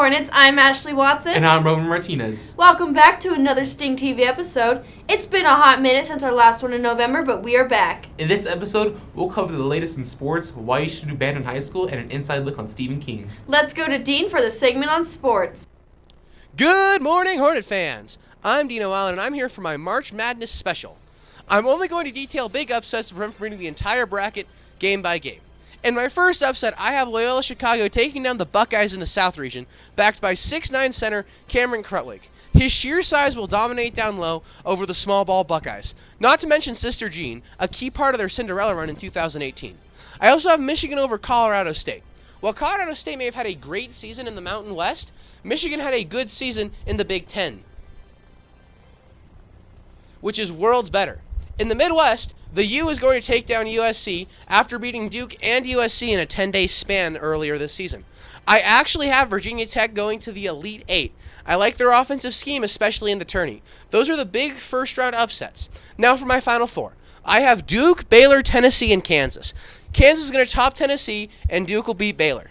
Hornets. I'm Ashley Watson. And I'm Roman Martinez. Welcome back to another Sting TV episode. It's been a hot minute since our last one in November, but we are back. In this episode, we'll cover the latest in sports, why you should do band in high school, and an inside look on Stephen King. Let's go to Dean for the segment on sports. Good morning, Hornet fans. I'm Dino Allen, and I'm here for my March Madness special. I'm only going to detail big upsets to prevent from reading the entire bracket game by game. In my first upset, I have Loyola Chicago taking down the Buckeyes in the South region, backed by 6'9" center Cameron Krutwig. His sheer size will dominate down low over the small ball Buckeyes, not to mention Sister Jean, a key part of their Cinderella run in 2018. I also have Michigan over Colorado State. While Colorado State may have had a great season in the Mountain West, Michigan had a good season in the Big Ten, which is worlds better. In the Midwest, the U is going to take down USC after beating Duke and USC in a 10-day span earlier this season. I actually have Virginia Tech going to the Elite Eight. I like their offensive scheme, especially in the tourney. Those are the big first-round upsets. Now for my Final Four. I have Duke, Baylor, Tennessee, and Kansas. Kansas is going to top Tennessee, and Duke will beat Baylor.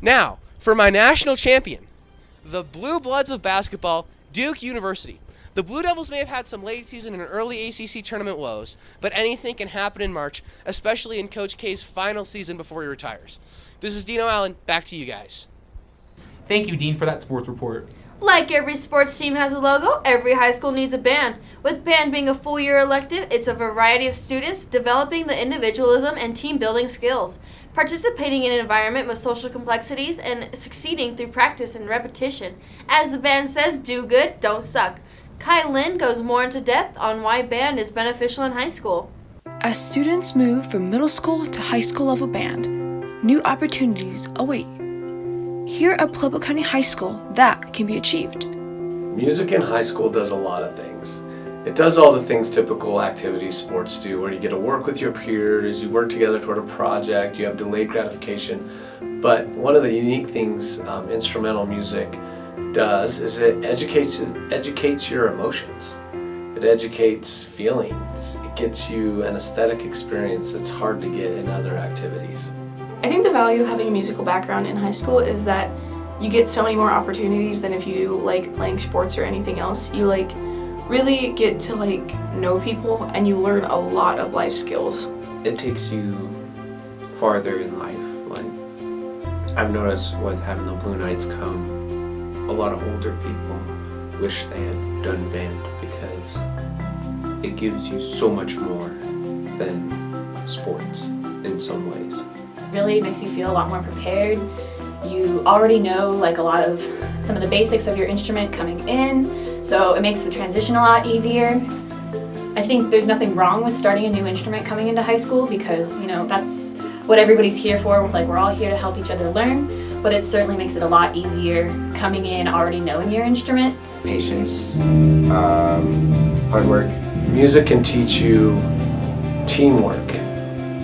Now, for my national champion, the Blue Bloods of basketball, Duke University. The Blue Devils may have had some late season and early ACC tournament woes, but anything can happen in March, especially in Coach K's final season before he retires. This is Dino Allen. Back to you guys. Thank you, Dean, for that sports report. Like every sports team has a logo, every high school needs a band. With band being a full-year elective, it's a variety of students developing the individualism and team-building skills, participating in an environment with social complexities, and succeeding through practice and repetition. As the band says, do good, don't suck. Kai Lin goes more into depth on why band is beneficial in high school. As students move from middle school to high school level band, new opportunities await. Here at Pueblo County High School, that can be achieved. Music in high school does a lot of things. It does all the things typical activities sports do, where you get to work with your peers, you work together toward a project, you have delayed gratification. But one of the unique things instrumental music does is it educates your emotions. It educates feelings. It gets you an aesthetic experience that's hard to get in other activities. I think the value of having a musical background in high school is that you get so many more opportunities than if you like playing sports or anything else. You really get to know people, and you learn a lot of life skills. It takes you farther in life. I've noticed with having the Blue Knights come, a lot of older people wish they had done band because it gives you so much more than sports in some ways. Really makes you feel a lot more prepared. You already know a lot of some of the basics of your instrument coming in, so it makes the transition a lot easier. I think there's nothing wrong with starting a new instrument coming into high school because, that's what everybody's here for. We're all here to help each other learn, but it certainly makes it a lot easier coming in already knowing your instrument. Patience, hard work. Music can teach you teamwork.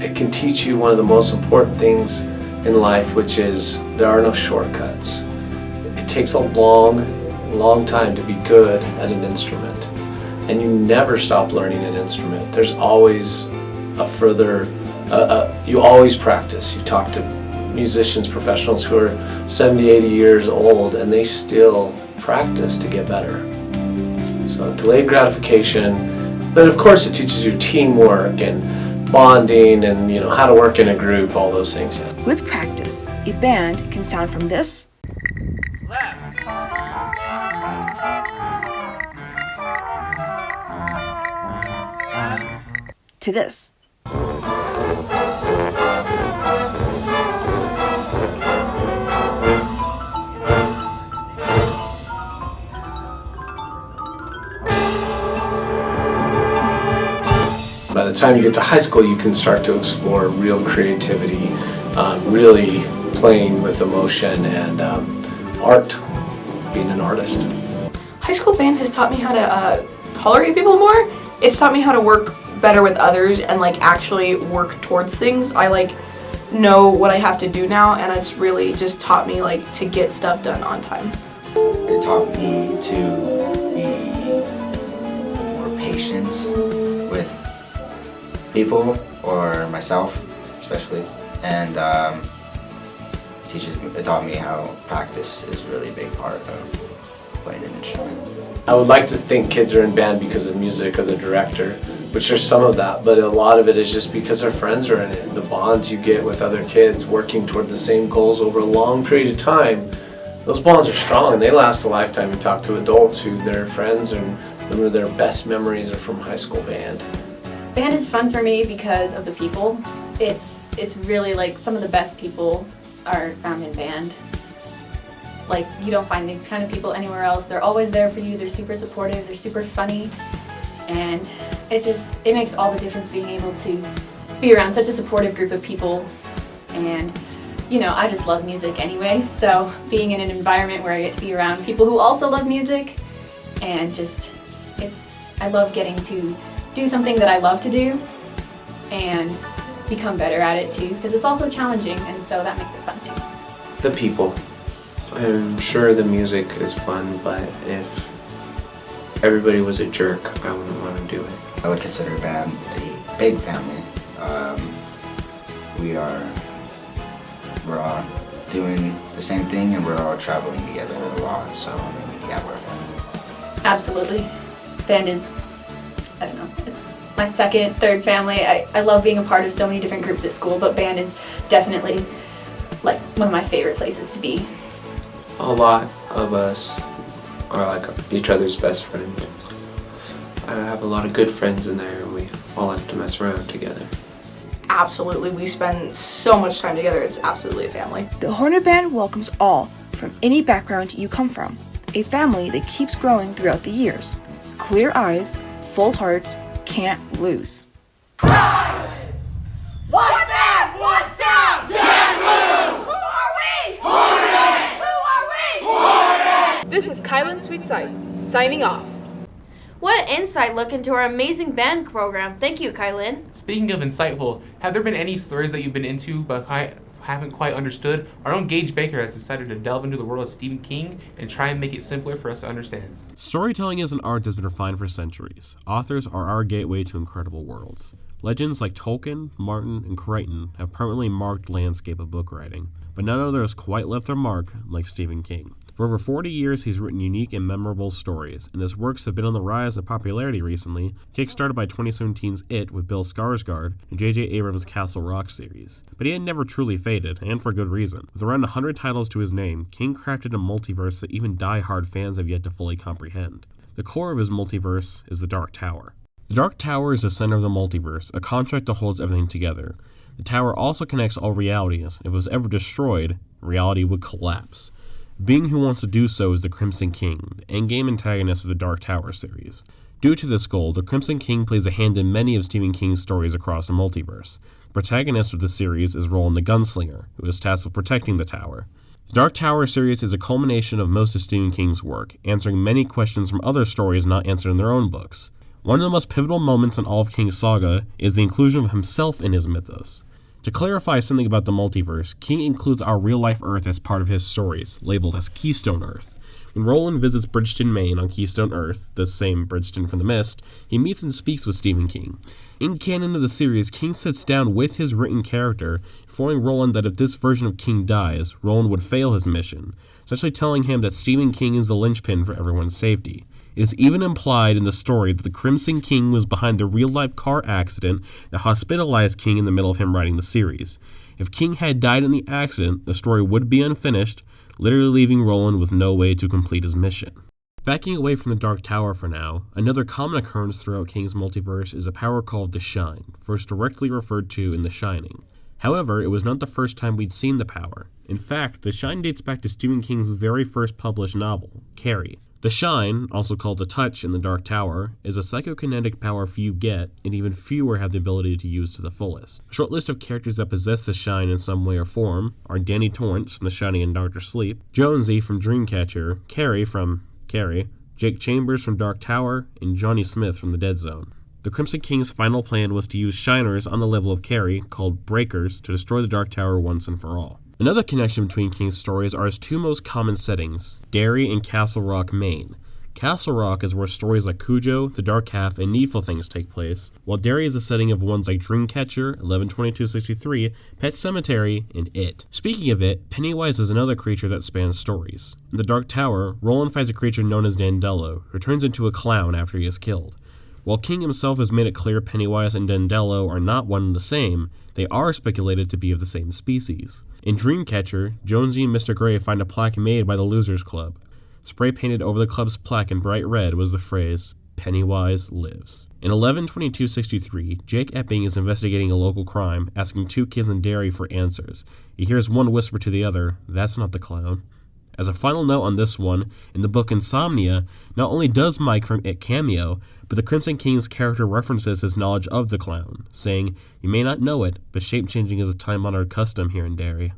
It can teach you one of the most important things in life, which is there are no shortcuts. It takes a long time to be good at an instrument, and you never stop learning an instrument. There's always a further, you always practice. You talk to musicians, professionals who are 70, 80 years old, and they still practice to get better. So delayed gratification, but of course it teaches you teamwork and bonding and how to work in a group, all those things. Yeah. With practice, a band can sound from this to this. By the time you get to high school, you can start to explore real creativity, really playing with emotion and art, being an artist. High school band has taught me how to tolerate people more. It's taught me how to work better with others and actually work towards things. I know what I have to do now, and it's really just taught me to get stuff done on time. It taught me to be more patient with people, or myself especially, and It taught me how practice is really a big part of playing an instrument. I would like to think kids are in band because of music or the director, which there's some of that, but a lot of it is just because our friends are in it. The bonds you get with other kids working toward the same goals over a long period of time, those bonds are strong and they last a lifetime. You talk to adults who they're friends and remember their best memories are from high school band. Band is fun for me because of the people. It's really like some of the best people are found in band. Like, you don't find these kind of people anywhere else. They're always there for you. They're super supportive. They're super funny. And it makes all the difference being able to be around such a supportive group of people. And, you know, I just love music anyway. So being in an environment where I get to be around people who also love music and I love getting to do something that I love to do and become better at it too, because it's also challenging, and so that makes it fun too. The people. I'm sure the music is fun, but if everybody was a jerk, I wouldn't want to do it. I would consider band a big family. We're all doing the same thing and we're all traveling together a lot, so I mean, yeah, we're a family. Absolutely. Band is, I don't know, it's my second, third family. I love being a part of so many different groups at school, but band is definitely like one of my favorite places to be. A lot of us are like each other's best friend. I have a lot of good friends in there and we all like to mess around together. Absolutely, we spend so much time together. It's absolutely a family. The Hornet Band welcomes all from any background you come from. A family that keeps growing throughout the years. Clear eyes, full hearts, can't lose. One band, one sound, can't lose! Who are we? Hornets! Who are we? Hornets! This is Kylan Sweetside, signing off. What an insight look into our amazing band program. Thank you, Kylan. Speaking of insightful, have there been any stories that you've been into but haven't quite understood? Our own Gage Baker has decided to delve into the world of Stephen King and try and make it simpler for us to understand. Storytelling as an art that's been refined for centuries. Authors are our gateway to incredible worlds. Legends like Tolkien, Martin, and Crichton have permanently marked the landscape of book writing, but none other has quite left their mark like Stephen King. For over 40 years, he's written unique and memorable stories, and his works have been on the rise in popularity recently, kickstarted by 2017's It with Bill Skarsgård and J.J. Abrams' Castle Rock series. But he had never truly faded, and for good reason. With around 100 titles to his name, King crafted a multiverse that even die-hard fans have yet to fully comprehend. The core of his multiverse is the Dark Tower. The Dark Tower is the center of the multiverse, a construct that holds everything together. The tower also connects all realities. If it was ever destroyed, reality would collapse. Being who wants to do so is the Crimson King, the endgame antagonist of the Dark Tower series. Due to this goal, the Crimson King plays a hand in many of Stephen King's stories across the multiverse. The protagonist of the series is Roland the Gunslinger, who is tasked with protecting the tower. The Dark Tower series is a culmination of most of Stephen King's work, answering many questions from other stories not answered in their own books. One of the most pivotal moments in all of King's saga is the inclusion of himself in his mythos. To clarify something about the multiverse, King includes our real-life Earth as part of his stories, labeled as Keystone Earth. When Roland visits Bridgeton, Maine on Keystone Earth, the same Bridgeton from The Mist, he meets and speaks with Stephen King. In canon of the series, King sits down with his written character, informing Roland that if this version of King dies, Roland would fail his mission, essentially telling him that Stephen King is the linchpin for everyone's safety. It is even implied in the story that the Crimson King was behind the real-life car accident that hospitalized King in the middle of him writing the series. If King had died in the accident, the story would be unfinished, literally leaving Roland with no way to complete his mission. Backing away from the Dark Tower for now, another common occurrence throughout King's multiverse is a power called the Shine, first directly referred to in The Shining. However, it was not the first time we'd seen the power. In fact, the Shine dates back to Stephen King's very first published novel, Carrie. The Shine, also called the Touch in the Dark Tower, is a psychokinetic power few get, and even fewer have the ability to use to the fullest. A short list of characters that possess the Shine in some way or form are Danny Torrance from The Shining and Doctor Sleep, Jonesy from Dreamcatcher, Carrie from Carrie, Jake Chambers from Dark Tower, and Johnny Smith from The Dead Zone. The Crimson King's final plan was to use Shiners on the level of Carrie, called Breakers, to destroy the Dark Tower once and for all. Another connection between King's stories are his two most common settings, Derry and Castle Rock, Maine. Castle Rock is where stories like Cujo, The Dark Half, and Needful Things take place, while Derry is the setting of ones like Dreamcatcher, 11/22/63, Pet Sematary, and It. Speaking of It, Pennywise is another creature that spans stories. In The Dark Tower, Roland finds a creature known as Dandello, who turns into a clown after he is killed. While King himself has made it clear Pennywise and Dandello are not one and the same, they are speculated to be of the same species. In Dreamcatcher, Jonesy and Mr. Gray find a plaque made by the Losers Club. Spray painted over the club's plaque in bright red was the phrase, Pennywise lives. In 11/22/63, Jake Epping is investigating a local crime, asking two kids in Derry for answers. He hears one whisper to the other, "That's not the clown." As a final note on this one, in the book Insomnia, not only does Mike from It cameo, but the Crimson King's character references his knowledge of the clown, saying, "You may not know it, but shape-changing is a time-honored custom here in Derry."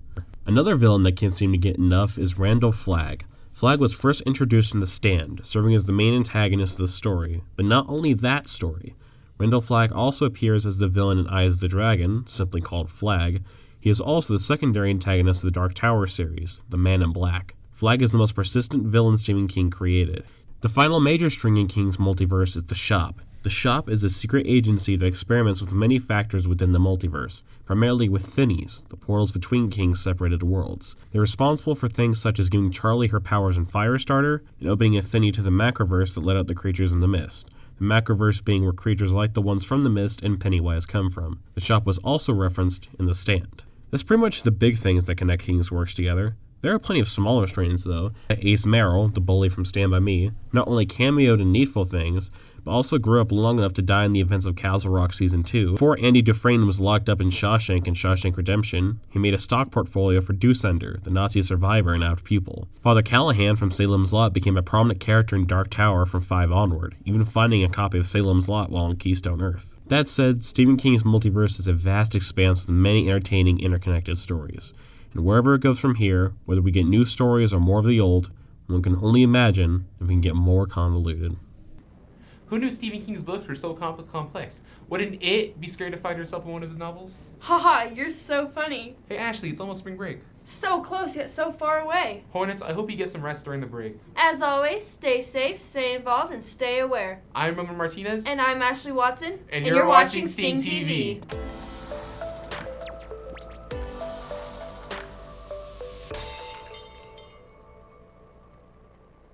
Another villain that can't seem to get enough is Randall Flagg. Flagg was first introduced in The Stand, serving as the main antagonist of the story, but not only that story. Randall Flagg also appears as the villain in Eyes of the Dragon, simply called Flagg. He is also the secondary antagonist of the Dark Tower series, the Man in Black. Flagg is the most persistent villain Stephen King created. The final major string in King's multiverse is The Shop. The Shop is a secret agency that experiments with many factors within the multiverse, primarily with thinnies, the portals between King's separated worlds. They're responsible for things such as giving Charlie her powers in Firestarter and opening a thinny to the Macroverse that let out the creatures in the Mist. The Macroverse being where creatures like the ones from the Mist and Pennywise come from. The Shop was also referenced in The Stand. That's pretty much the big things that connect King's works together. There are plenty of smaller strains, though. Ace Merrill, the bully from Stand By Me, not only cameoed in Needful Things, but also grew up long enough to die in the events of Castle Rock Season 2. Before Andy Dufresne was locked up in Shawshank and Shawshank Redemption, he made a stock portfolio for Dusender, the Nazi survivor and apt pupil. Father Callahan from Salem's Lot became a prominent character in Dark Tower from 5 onward, even finding a copy of Salem's Lot while on Keystone Earth. That said, Stephen King's multiverse is a vast expanse with many entertaining, interconnected stories. And wherever it goes from here, whether we get new stories or more of the old, one can only imagine if we can get more convoluted. Who knew Stephen King's books were so complex? Wouldn't It be scared to find herself in one of his novels? Haha, you're so funny. Hey Ashley, it's almost spring break. So close yet so far away. Hornets, I hope you get some rest during the break. As always, stay safe, stay involved, and stay aware. I'm Roman Martinez. And I'm Ashley Watson. And you're watching Sting TV.